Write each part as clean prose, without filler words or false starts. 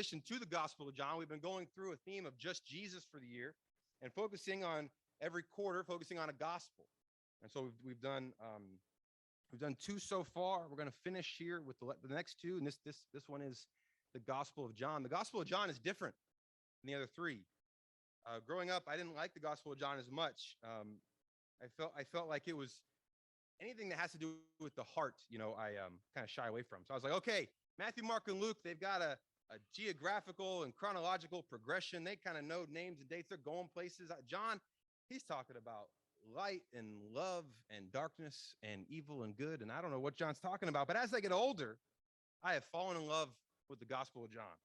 addition to the Gospel of John, we've been going through a theme of just Jesus for the year and focusing on every quarter, focusing on a gospel. And so we've done two so far. We're going to finish here with the next two, and this one is the Gospel of John. The Gospel of John is different than the other three. Growing up, I didn't like the Gospel of John as much. I felt like it was anything that has to do with the heart, I kind of shy away from. So I was like, okay, Matthew, Mark, and Luke, they've got a geographical and chronological progression. They kind of know names and dates. They're going places. John, he's talking about light and love and darkness and evil and good. And I don't know what John's talking about. But as I get older, I have fallen in love with the Gospel of John.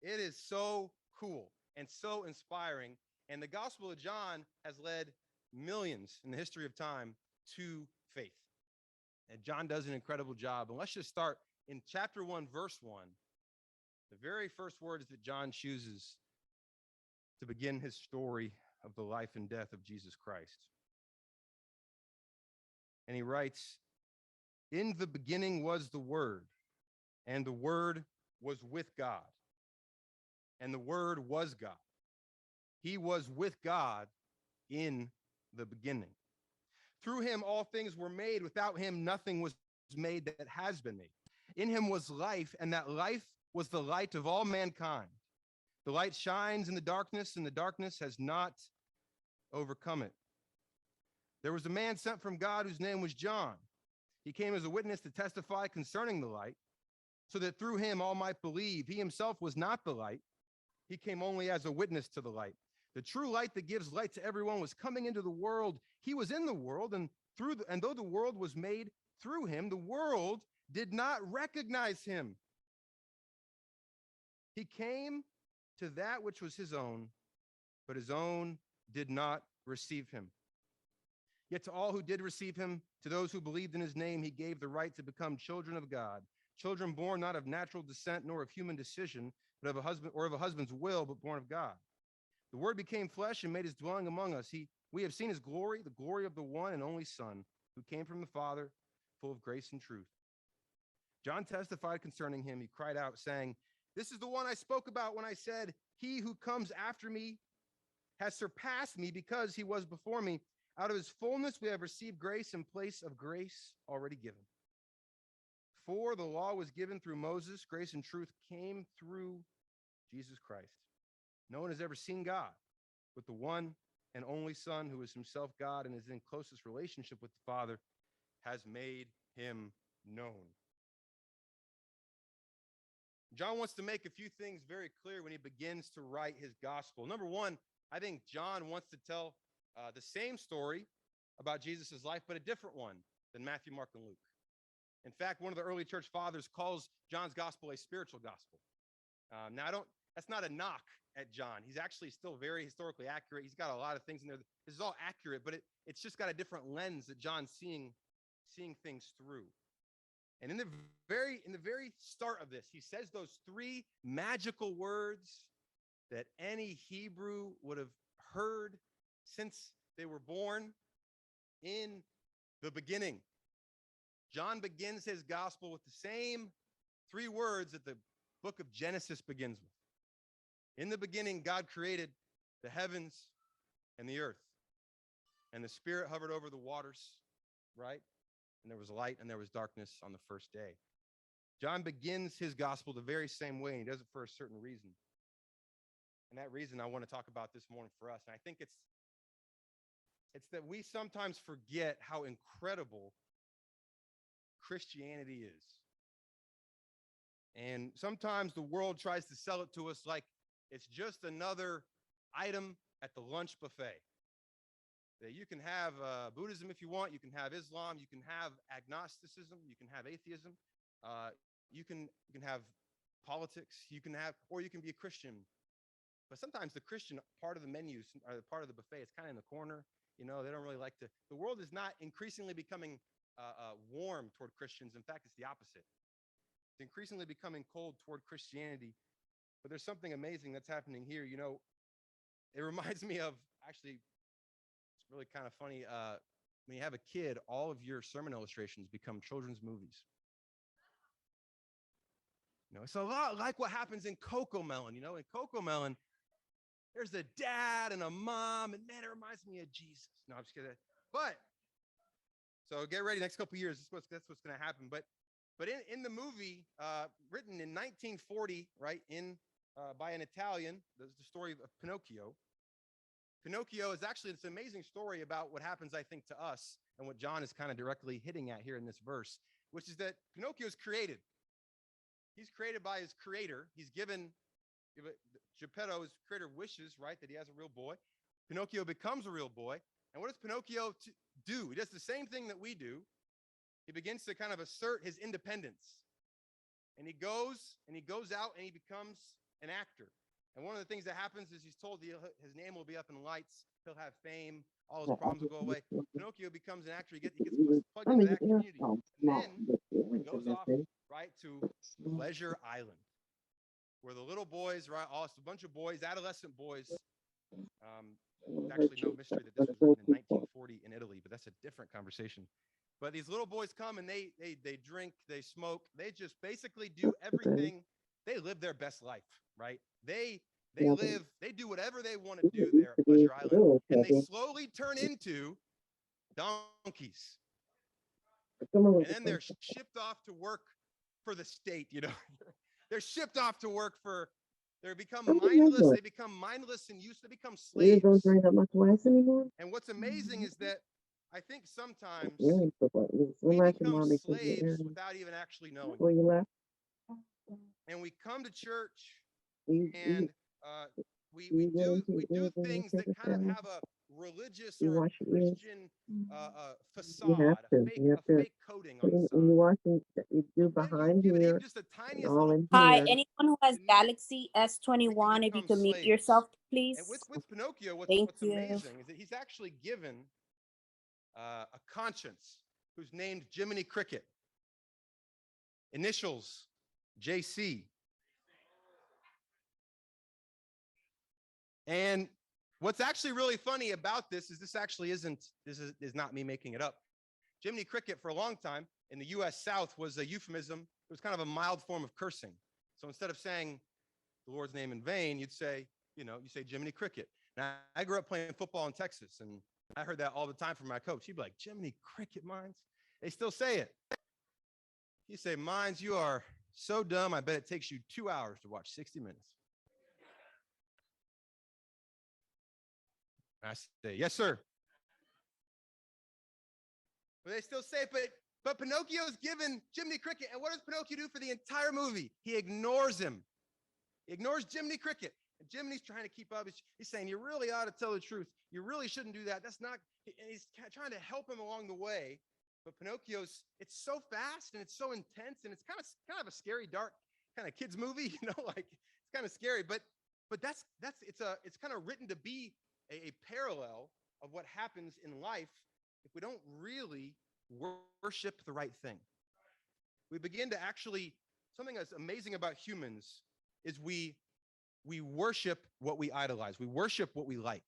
It is so cool and so inspiring. And the Gospel of John has led millions in the history of time to faith. And John does an incredible job. And let's just start in chapter 1, verse 1. The very first words that John chooses to begin his story of the life and death of Jesus Christ. And he writes, "In the beginning was the Word, and the Word was with God, and the Word was God. He was with God in the beginning. Through him all things were made. Without him nothing was made that has been made. In him was life, and that life was the light of all mankind. The light shines in the darkness, and the darkness has not overcome it. There was a man sent from God whose name was John. He came as a witness to testify concerning the light, so that through him all might believe. He himself was not the light. He came only as a witness to the light. The true light that gives light to everyone was coming into the world. He was in the world, and though the world was made through him, the world did not recognize him. He came to that which was his own, but his own did not receive him. Yet to all who did receive him, to those who believed in his name, he gave the right to become children of God, children born not of natural descent nor of human decision, but of a husband's will, but born of God. The Word became flesh and made his dwelling among us. We have seen his glory, the glory of the one and only Son, who came from the Father, full of grace and truth. John testified concerning him. He cried out, saying, 'This is the one I spoke about when I said, he who comes after me has surpassed me because he was before me. Out of his fullness we have received grace in place of grace already given. For the law was given through Moses, grace and truth came through Jesus Christ. No one has ever seen God, but the one and only Son, who is himself God and is in closest relationship with the Father, has made him known.'" John wants to make a few things very clear when he begins to write his gospel. Number one, I think John wants to tell the same story about Jesus' life, but a different one than Matthew, Mark, and Luke. In fact, one of the early church fathers calls John's gospel a spiritual gospel. That's not a knock at John. He's actually still very historically accurate. He's got a lot of things in there. This is all accurate, but it's just got a different lens that John's seeing things through. And in the very start of this, he says those three magical words that any Hebrew would have heard since they were born: in the beginning. John begins his gospel with the same three words that the book of Genesis begins with. In the beginning, God created the heavens and the earth, and the Spirit hovered over the waters, right? And there was light and there was darkness on the first day. John begins his gospel the very same way, and he does it for a certain reason. And that reason I want to talk about this morning for us. And I think it's that we sometimes forget how incredible Christianity is. And sometimes the world tries to sell it to us like it's just another item at the lunch buffet. That you can have Buddhism if you want, you can have Islam, you can have agnosticism, you can have atheism, you can have politics, or you can be a Christian. But sometimes the Christian part of the menus, or part of the buffet, is kind of in the corner. They don't really like to. The world is not increasingly becoming warm toward Christians. In fact, it's the opposite. It's increasingly becoming cold toward Christianity. But there's something amazing that's happening here. It reminds me of, actually, it's really kind of funny. When you have a kid, all of your sermon illustrations become children's movies. It's a lot like what happens in Coco Melon. In Coco Melon, there's a dad and a mom, and man, it reminds me of Jesus. No, I'm just kidding. But so get ready. Next couple of years, that's what's going to happen. But in the movie, written in 1940, right, by an Italian, the story of Pinocchio. Pinocchio is actually this amazing story about what happens, I think, to us, and what John is kind of directly hitting at here in this verse, which is that Pinocchio is created. He's created by his creator. He's given Geppetto's creator wishes, right, that he has a real boy. Pinocchio becomes a real boy. And what does Pinocchio do? He does the same thing that we do. He begins to kind of assert his independence. And he goes out and he becomes an actor. And one of the things that happens is he's told his name will be up in lights. He'll have fame. All his problems will go away. Pinocchio becomes an actor. He gets plugged into that community. And then he goes off, right, to Pleasure Island, where the little boys, right, a bunch of boys, adolescent boys. It's actually no mystery that this was written in 1940 in Italy, but that's a different conversation. But these little boys come and they drink, they smoke, they just basically do everything. They live their best life, right? They do whatever they want to do there at Pleasure Island, and they slowly turn into donkeys. And then they're shipped off to work for the state, They're shipped off to work they become mindless. They become mindless and useless. They become slaves. You don't drink that much rice anymore? And what's amazing is that I think sometimes we become slaves without even actually knowing. Before you left? And we come to church And we do things that kind of have a religious or Christian facade, a fake coating on the side. You do behind here. Just the tiniest all in Hi, here. anyone who has Galaxy S21, if you could mute yourself, please. And with Pinocchio, what's you. amazing is that he's actually given a conscience who's named Jiminy Cricket. Initials, JC. And what's actually really funny about this is this is not me making it up. Jiminy Cricket, for a long time in the U.S. South, was a euphemism. It was kind of a mild form of cursing. So instead of saying the Lord's name in vain, you'd say, you say Jiminy Cricket. Now, I grew up playing football in Texas, and I heard that all the time from my coach. He'd be like, Jiminy Cricket, Mines? They still say it. You say, Mines, you are so dumb, I bet it takes you 2 hours to watch 60 minutes. I say, yes, sir. But they still say it, but Pinocchio's given Jiminy Cricket, and what does Pinocchio do for the entire movie? He ignores him. He ignores Jiminy Cricket. And Jiminy's trying to keep up. He's saying, you really ought to tell the truth. You really shouldn't do that. That's not, and he's trying to help him along the way. But Pinocchio's, it's so fast and it's so intense, and it's kind of a scary, dark kind of kids movie, it's kind of scary, but it's kind of written to be a parallel of what happens in life if we don't really worship the right thing. We begin to actually, something that's amazing about humans is we worship what we idolize. We worship what we like.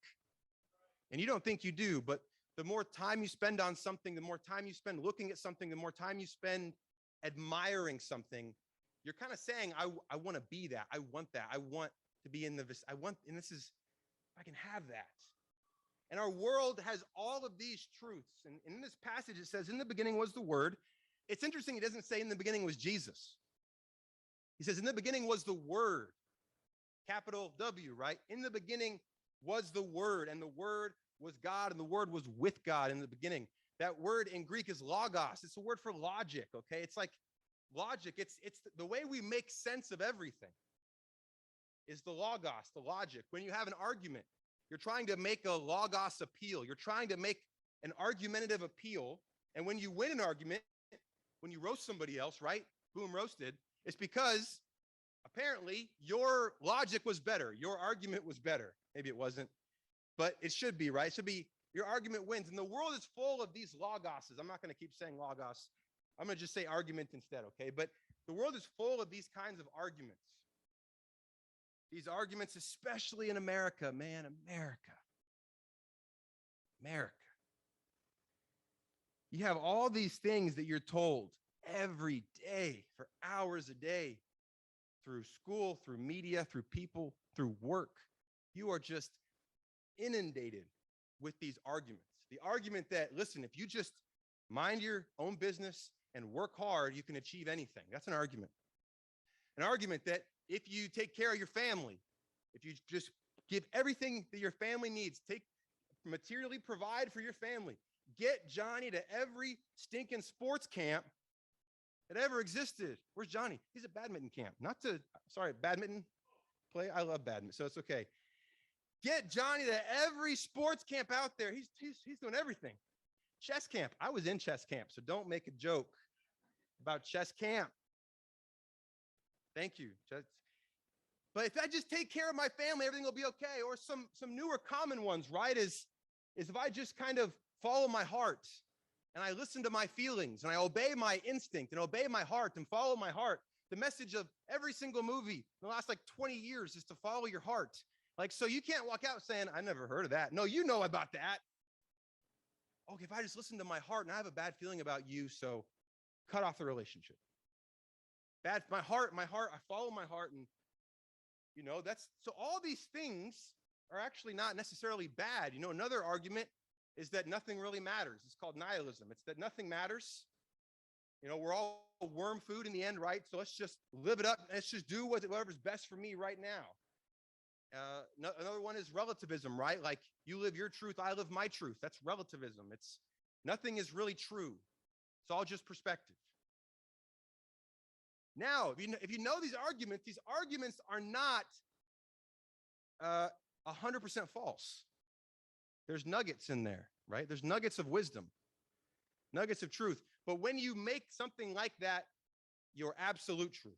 And you don't think you do, but the more time you spend on something, the more time you spend looking at something, the more time you spend admiring something, you're kind of saying, I want to be that. I want that. I want to be and this is, I can have that. And our world has all of these truths. And in this passage, it says, in the beginning was the Word. It's interesting. It doesn't say in the beginning was Jesus. He says, in the beginning was the Word, capital W, right? In the beginning was the Word, and the Word was God, and the Word was with God in the beginning. That word in Greek is logos. It's a word for logic, okay? It's like logic. It's the way we make sense of everything is the logos, the logic. When you have an argument, you're trying to make a logos appeal. You're trying to make an argumentative appeal. And when you win an argument, when you roast somebody else, right? Boom, roasted. It's because apparently your logic was better. Your argument was better. Maybe it wasn't, but it should be, right? It should be your argument wins. And the world is full of these logoses. I'm not going to keep saying logos. I'm going to just say argument instead, okay? But the world is full of these kinds of arguments. These arguments, especially in America, man, America. You have all these things that you're told every day for hours a day. through school, through media, through people, through work. You are just inundated with these arguments. The argument that, listen, if you just mind your own business and work hard, you can achieve anything. That's an argument. An argument that if you take care of your family, if you just give everything that your family needs, materially provide for your family, get Johnny to every stinking sports camp that ever existed. Where's Johnny? He's at badminton camp. Badminton play. I love badminton, so it's okay. Get Johnny to every sports camp out there. He's doing everything. Chess camp. I was in chess camp, so don't make a joke about chess camp. Thank you. But if I just take care of my family, everything will be okay. Or some newer common ones, right? Is if I just kind of follow my heart and I listen to my feelings and I obey my instinct and obey my heart and follow my heart. The message of every single movie in the last 20 years is to follow your heart. So you can't walk out saying, I never heard of that. No, you know about that. Okay, if I just listen to my heart and I have a bad feeling about you, so cut off the relationship. My heart, I follow my heart. And, so all these things are actually not necessarily bad. Another argument is that nothing really matters. It's called nihilism. It's that nothing matters. We're all worm food in the end, right? So let's just live it up. Let's just do whatever's best for me right now. Another one is relativism, right? You live your truth, I live my truth. That's relativism. Nothing is really true. It's all just perspective. Now, if you know these arguments are not 100% false. There's nuggets in there, right? There's nuggets of wisdom, nuggets of truth. But when you make something like that your absolute truth,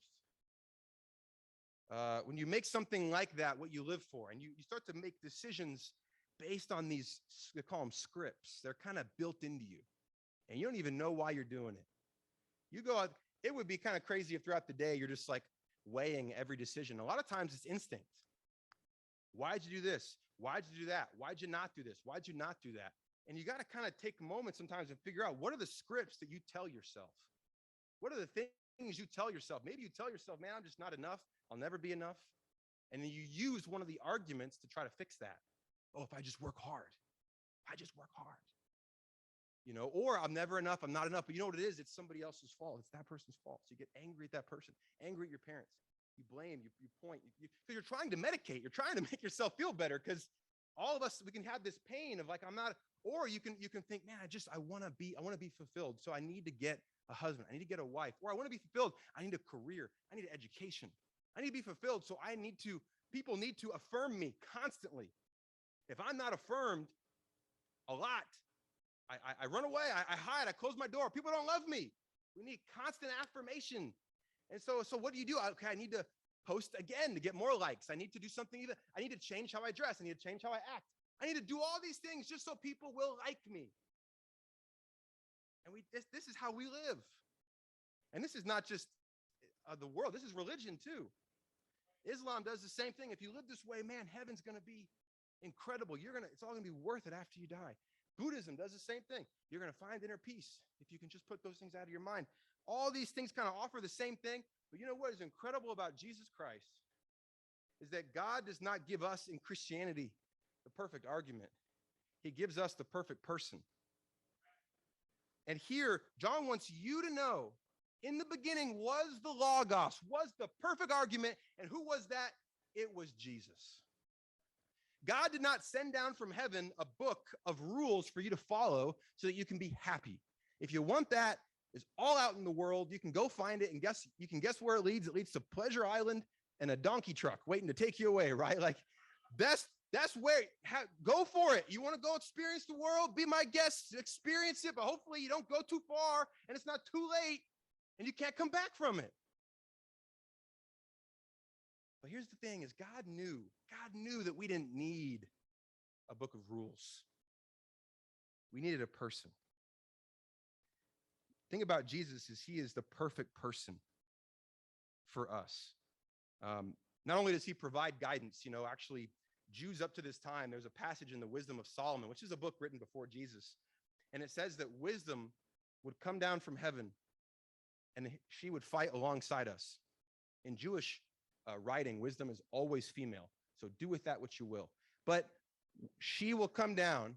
when you make something like that what you live for, and you start to make decisions based on these, they call them scripts. They're kind of built into you, and you don't even know why you're doing it. You go out, it would be kind of crazy if throughout the day you're just weighing every decision. A lot of times it's instinct. Why'd you do this? Why'd you do that? Why'd you not do this? Why'd you not do that? And you got to kind of take a moment sometimes and figure out, what are the scripts that you tell yourself? What are the things you tell yourself? Maybe you tell yourself, man, I'm just not enough. I'll never be enough. And then you use one of the arguments to try to fix that. Oh, if I just work hard, or I'm never enough. I'm not enough. But you know what it is? It's somebody else's fault. It's that person's fault. So you get angry at that person, angry at your parents. You blame, you point, because you're trying to medicate. You're trying to make yourself feel better, because all of us, we can have this pain of I'm not, or you can think, man, I want to be fulfilled. So I need to get a husband. I need to get a wife, or I want to be fulfilled. I need a career. I need an education. I need to be fulfilled. So people need to affirm me constantly. If I'm not affirmed a lot, I run away, I hide, I close my door. People don't love me. We need constant affirmation. And so what do? Okay, I need to post again to get more likes. I need to do something even. I need to change how I dress. I need to change how I act. I need to do all these things just so people will like me. And this is how we live. And this is not just the world. This is religion too. Islam does the same thing. If you live this way, man, heaven's going to be incredible. It's all going to be worth it after you die. Buddhism does the same thing. You're going to find inner peace if you can just put those things out of your mind. All these things kind of offer the same thing. But you know what is incredible about Jesus Christ is that God does not give us in Christianity the perfect argument. He gives us the perfect person. And here, John wants you to know, in the beginning was the Logos, was the perfect argument. And who was that? It was Jesus. God did not send down from heaven a book of rules for you to follow so that you can be happy. If you want that, it's all out in the world. You can go find it, and you can guess where it leads. It leads to Pleasure Island and a donkey truck waiting to take you away, right? That's where, go for it. You want to go experience the world? Be my guest, experience it, but hopefully you don't go too far and it's not too late and you can't come back from it. But here's the thing is God knew that we didn't need a book of rules. We needed a person. The thing about Jesus is he is the perfect person for us. Not only does he provide guidance, actually Jews up to this time, there's a passage in the Wisdom of Solomon, which is a book written before Jesus. And it says that wisdom would come down from heaven and she would fight alongside us. In Jewish writing, wisdom is always female. So do with that what you will. But she will come down.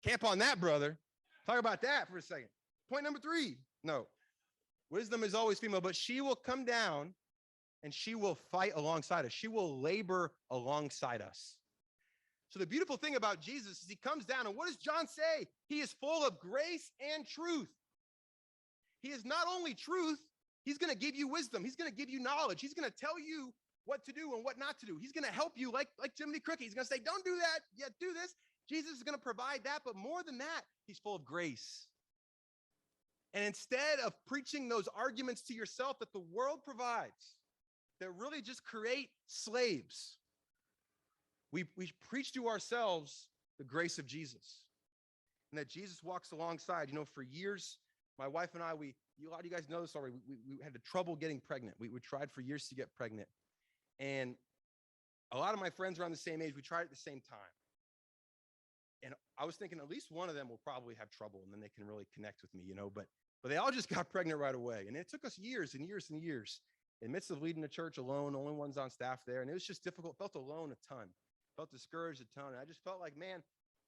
Camp on that, brother. Talk about that for a second. Point number 3. No, wisdom is always female, but she will come down and she will fight alongside us. She will labor alongside us. So the beautiful thing about Jesus is he comes down, and what does John say? He is full of grace and truth. He is not only truth, he's going to give you wisdom. He's going to give you knowledge. He's going to tell you what to do and what not to do. He's going to help you like Jiminy Cricket. He's going to say, don't do that. Yeah, do this. Jesus is going to provide that. But more than that, he's full of grace. And instead of preaching those arguments to yourself that the world provides, that really just create slaves, we preach to ourselves the grace of Jesus, and that Jesus walks alongside. You know, for years, my wife and I, a lot of you guys know this already. We had the trouble getting pregnant. We tried for years to get pregnant. And a lot of my friends around the same age, we tried at the same time. And I was thinking at least one of them will probably have trouble, and then they can really connect with me, you know, but they all just got pregnant right away. And it took us years and years and years in the midst of leading the church alone, only ones on staff there. And it was just difficult. Felt alone a ton, felt discouraged a ton. And I just felt like, man,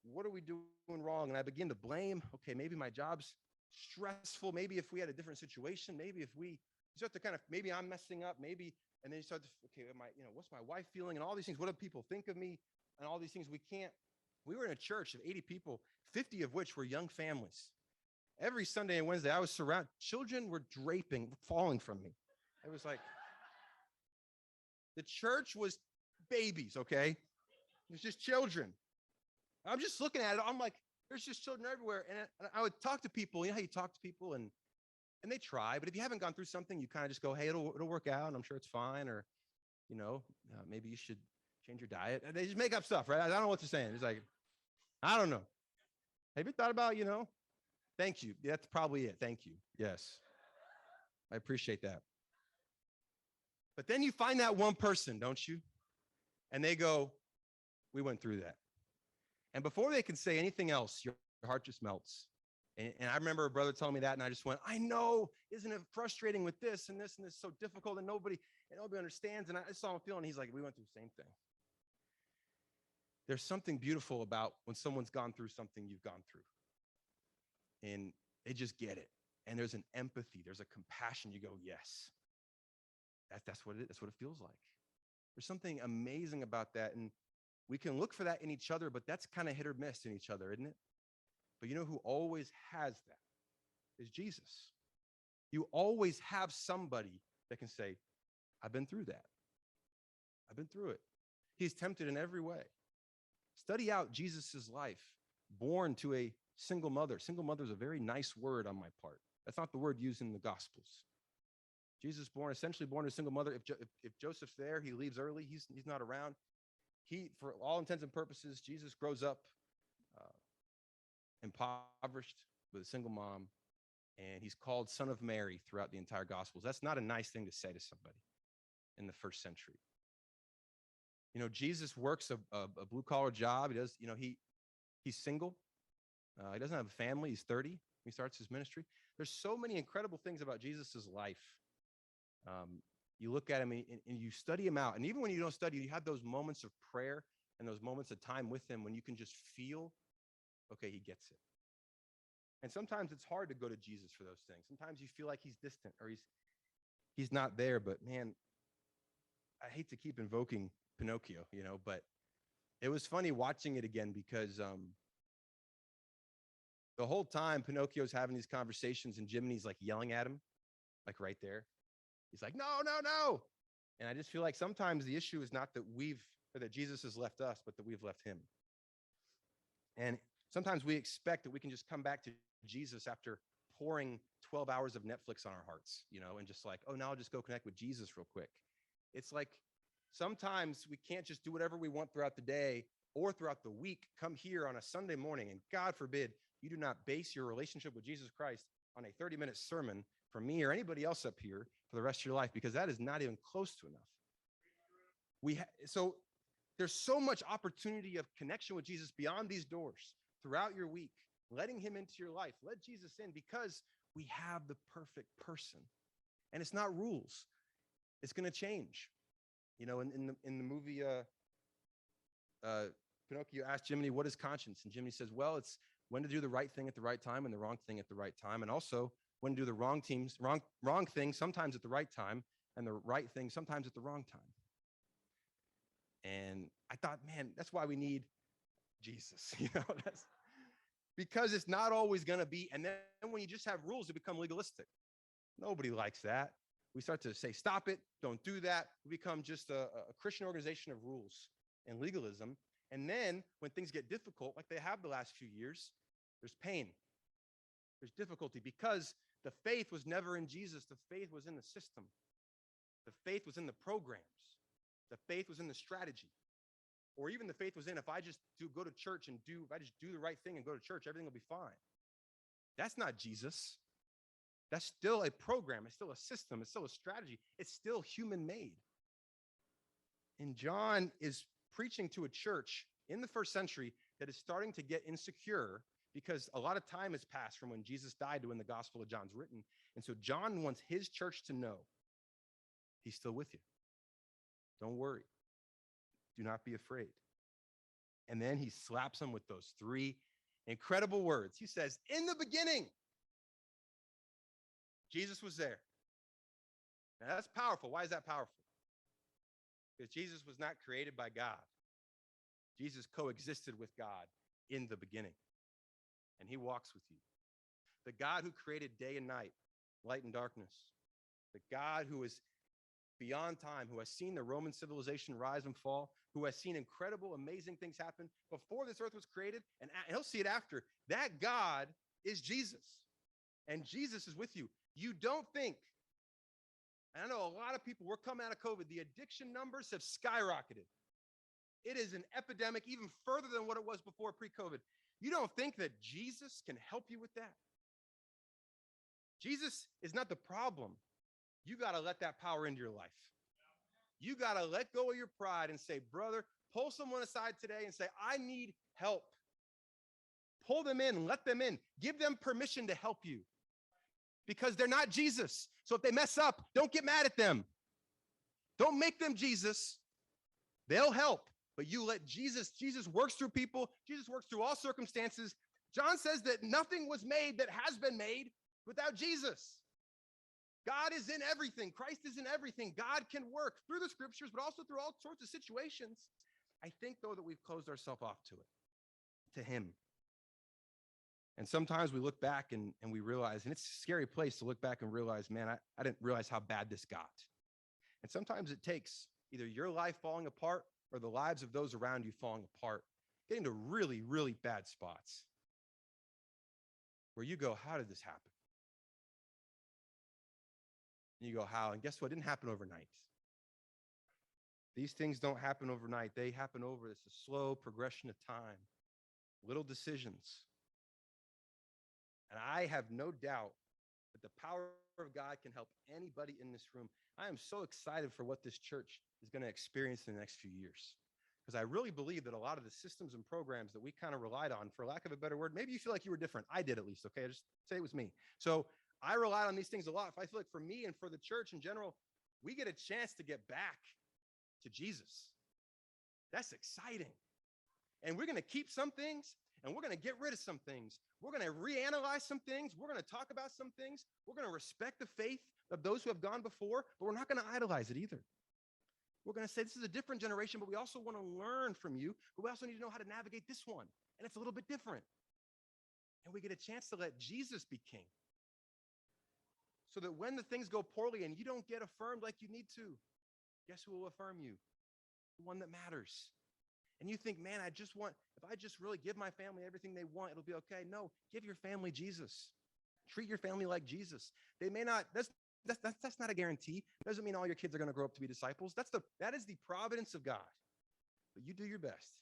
what are we doing wrong? And I began to blame, okay, maybe my job's stressful. Maybe if we had a different situation, maybe if we start to maybe I'm messing up, maybe, and then you start to, okay, what's my wife feeling? And all these things, what do people think of me? And all these things we were in a church of 80 people, 50 of which were young families. Every Sunday and Wednesday, I was surrounded. Children were falling from me. It was like, the church was babies, okay? It was just children. I'm just looking at it. I'm like, there's just children everywhere. And I would talk to people. You know how you talk to people and they try. But if you haven't gone through something, you kind of just go, hey, it'll work out. And I'm sure it's fine. Or, maybe you should change your diet. And they just make up stuff, right? I don't know what they're saying. It's like, I don't know. Have you thought about, thank you. That's probably it. Thank you. Yes. I appreciate that. But then you find that one person, don't you? And they go, we went through that. And before they can say anything else, your heart just melts. And I remember a brother telling me that, and I just went, I know, isn't it frustrating with this and this and this, so difficult, and nobody understands. And I saw him feeling, he's like, we went through the same thing. There's something beautiful about when someone's gone through something you've gone through. And they just get it. And there's an empathy, there's a compassion. You go, yes, that's what it is. That's what it feels like. There's something amazing about that. And we can look for that in each other, but that's kind of hit or miss in each other, isn't it? But you know who always has that is Jesus. You always have somebody that can say, I've been through that. I've been through it. He's tempted in every way. Study out Jesus's life, born to a single mother. Single mother is a very nice word on my part. That's not the word used in the Gospels. Jesus essentially born to a single mother. If Joseph's there, he leaves early. He's not around. For all intents and purposes, Jesus grows up impoverished with a single mom, and he's called Son of Mary throughout the entire Gospels. That's not a nice thing to say to somebody in the first century. Jesus works a blue-collar job. He does, he's single. He doesn't have a family. He's 30. He starts his ministry. There's so many incredible things about Jesus's life. You look at him and you study him out. And even when you don't study, you have those moments of prayer and those moments of time with him when you can just feel, okay, he gets it. And sometimes it's hard to go to Jesus for those things. Sometimes you feel like he's distant or he's not there. But man, I hate to keep invoking Pinocchio, but it was funny watching it again because the whole time Pinocchio's having these conversations and Jiminy's like yelling at him, like right there. He's like, no, no, no. And I just feel like sometimes the issue is not that that Jesus has left us, but that we've left him. And sometimes we expect that we can just come back to Jesus after pouring 12 hours of Netflix on our hearts, and just like, oh, now I'll just go connect with Jesus real quick. It's like sometimes we can't just do whatever we want throughout the day or throughout the week. Come here on a Sunday morning, and God forbid you do not base your relationship with Jesus Christ on a 30-minute sermon from me or anybody else up here for the rest of your life, because that is not even close to enough. So there's so much opportunity of connection with Jesus beyond these doors throughout your week, letting him into your life. Let Jesus in, because we have the perfect person. And it's not rules. it's going to change. You know, in the movie Pinocchio asked Jiminy, what is conscience? And Jiminy says, well, it's when to do the right thing at the right time and the wrong thing at the right time. And also when to do the wrong thing sometimes at the right time and the right thing sometimes at the wrong time. And I thought, man, that's why we need Jesus. You know, that's because it's not always going to be. And then when you just have rules, it become legalistic. Nobody likes that. We start to say, stop it, don't do that. We become just a Christian organization of rules and legalism. And then when things get difficult, like they have the last few years, there's pain, there's difficulty, because the faith was never in Jesus. The faith was in the system. The faith was in the programs. The faith was in the strategy. Or even the faith was in, if I just go to church and if I just do the right thing and go to church, everything will be fine. That's not Jesus. That's still a program. It's still a system. It's still a strategy. It's still human made. And John is preaching to a church in the first century that is starting to get insecure because a lot of time has passed from when Jesus died to when the Gospel of John's written. And so John wants his church to know he's still with you. Don't worry. Do not be afraid. And then he slaps them with those three incredible words. He says, in the beginning, Jesus was there. Now that's powerful. Why is that powerful? Because Jesus was not created by God. Jesus coexisted with God in the beginning. And he walks with you. The God who created day and night, light and darkness. The God who is beyond time, who has seen the Roman civilization rise and fall, who has seen incredible, amazing things happen before this earth was created, and he'll see it after. That God is Jesus. And Jesus is with you. You don't think, and I know a lot of people, we're coming out of COVID, the addiction numbers have skyrocketed. It is an epidemic even further than what it was before pre-COVID. You don't think that Jesus can help you with that? Jesus is not the problem. You got to let that power into your life. You got to let go of your pride and say, brother, pull someone aside today and say, I need help. Pull them in, let them in, give them permission to help you because they're not Jesus. So if they mess up, don't get mad at them. Don't make them Jesus. They'll help, but you let Jesus works through people. Jesus works through all circumstances. John says that nothing was made that has been made without Jesus. God is in everything. Christ is in everything. God can work through the scriptures, but also through all sorts of situations. I think, though, that we've closed ourselves off to it, to him. And sometimes we look back and we realize, and it's a scary place to look back and realize, man, I didn't realize how bad this got. And sometimes it takes either your life falling apart or the lives of those around you falling apart, getting to really, really bad spots where you go, how did this happen? And you go, how? And guess what? It didn't happen overnight. These things don't happen overnight. They happen over this slow progression of time, little decisions. And I have no doubt that the power of God can help anybody in this room. I am so excited for what this church is going to experience in the next few years, because I really believe that a lot of the systems and programs that we kind of relied on, for lack of a better word, maybe you feel like you were different. I did, at least. Okay. I just say it was me. So I relied on these things a lot. If I feel like for me and for the church in general, we get a chance to get back to Jesus. That's exciting. And we're going to keep some things and we're going to get rid of some things. We're going to reanalyze some things. We're going to talk about some things. We're going to respect the faith of those who have gone before, but we're not going to idolize it either. We're going to say this is a different generation, but we also want to learn from you, but we also need to know how to navigate this one. And it's a little bit different. And we get a chance to let Jesus be king. So that when the things go poorly and you don't get affirmed like you need to, guess who will affirm you? The one that matters. And you think, man, if I just really give my family everything they want, it'll be okay. No, give your family Jesus. Treat your family like Jesus. They may not, that's not a guarantee. Doesn't mean all your kids are going to grow up to be disciples. That is the providence of God. But you do your best.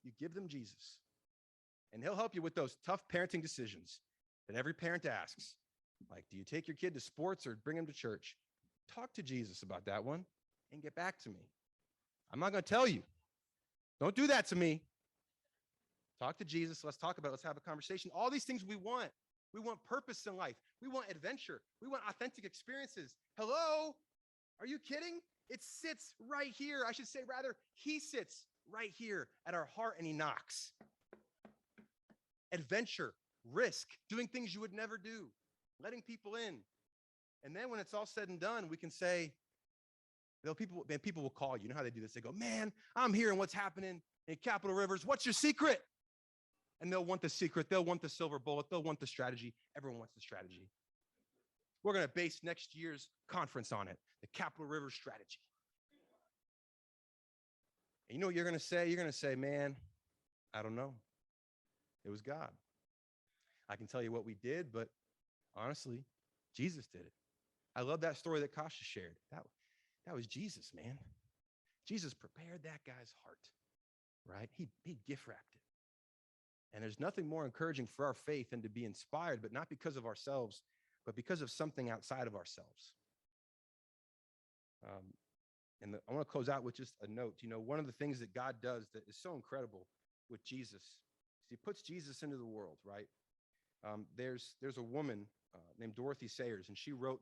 You give them Jesus. And he'll help you with those tough parenting decisions that every parent asks. Like, do you take your kid to sports or bring him to church? Talk to Jesus about that one and get back to me. I'm not going to tell you. Don't do that to me. Talk to Jesus. Let's talk about it. Let's have a conversation. All these things we want. We want purpose in life. We want adventure. We want authentic experiences. Hello? Are you kidding? It sits right here. I should say, rather, he sits right here at our heart and he knocks. Adventure, risk, doing things you would never do, letting people in. And then when it's all said and done, we can say, people will call you. You know how they do this? They go, man, I'm hearing what's happening in Capitol Rivers. What's your secret? And they'll want the secret. They'll want the silver bullet. They'll want the strategy. Everyone wants the strategy. We're going to base next year's conference on it, the Capitol Rivers strategy. And you know what you're going to say? You're going to say, man, I don't know. It was God. I can tell you what we did, but honestly, Jesus did it. I love that story that Kasha shared. That was Jesus, man. Jesus prepared that guy's heart, right? He gift wrapped it. And there's nothing more encouraging for our faith than to be inspired, but not because of ourselves, but because of something outside of ourselves. I want to close out with just a note. You know, one of the things that God does that is so incredible with Jesus is he puts Jesus into the world, right? There's a woman named Dorothy Sayers, and she wrote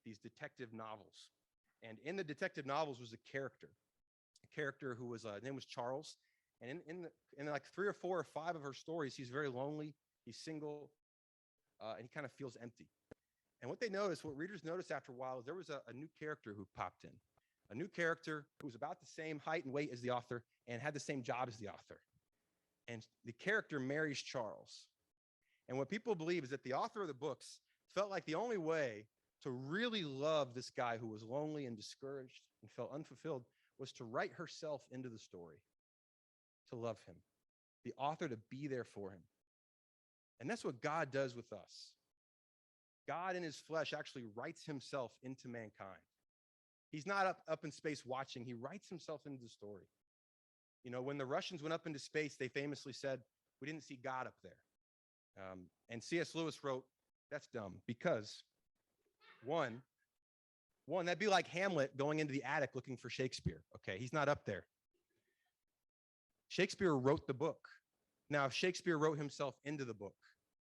these detective novels. And in the detective novels was a character who was his name was Charles. And in like 3 or 4 or 5 of her stories, he's very lonely, he's single, and he kind of feels empty. And what readers noticed after a while is there was a new character who popped in, a new character who was about the same height and weight as the author and had the same job as the author. And the character marries Charles. And what people believe is that the author of the books felt like the only way to really love this guy who was lonely and discouraged and felt unfulfilled was to write herself into the story, to love him, the author to be there for him. And that's what God does with us. God in his flesh actually writes himself into mankind. He's not up in space watching. He writes himself into the story. You know, when the Russians went up into space, they famously said, we didn't see God up there. And C.S. Lewis wrote, that's dumb, because one, that'd be like Hamlet going into the attic looking for Shakespeare. Okay, he's not up there. Shakespeare wrote the book. Now, if Shakespeare wrote himself into the book,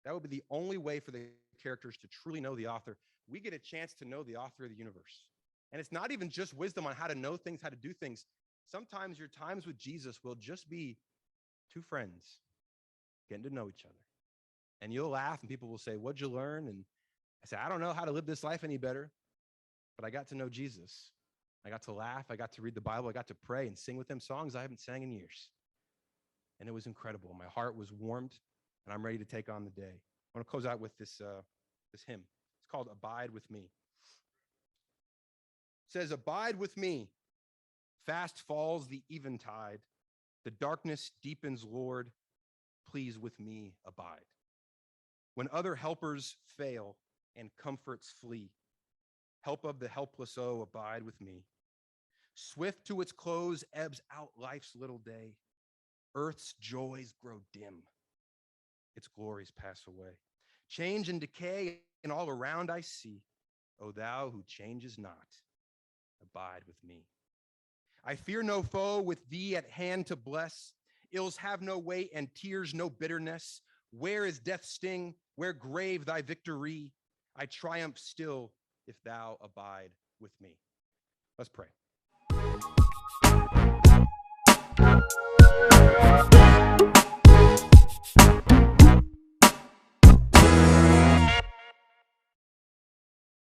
that would be the only way for the characters to truly know the author. We get a chance to know the author of the universe. And it's not even just wisdom on how to know things, how to do things. Sometimes your times with Jesus will just be two friends getting to know each other. And you'll laugh and people will say, what'd you learn? And I say, I don't know how to live this life any better, but I got to know Jesus. I got to laugh. I got to read the Bible. I got to pray and sing with them songs I haven't sang in years. And it was incredible. My heart was warmed, and I'm ready to take on the day. I want to close out with this hymn. It's called Abide With Me. It says, abide with me. Fast falls the eventide. The darkness deepens, Lord. Please with me abide. When other helpers fail and comforts flee, help of the helpless, oh, abide with me. Swift to its close ebbs out life's little day. Earth's joys grow dim. Its glories pass away. Change and decay, and all around I see. O thou who changes not, abide with me. I fear no foe, with thee at hand to bless. Ills have no weight and tears no bitterness. Where is death's sting? Where grave thy victory? I triumph still if thou abide with me. Let's pray.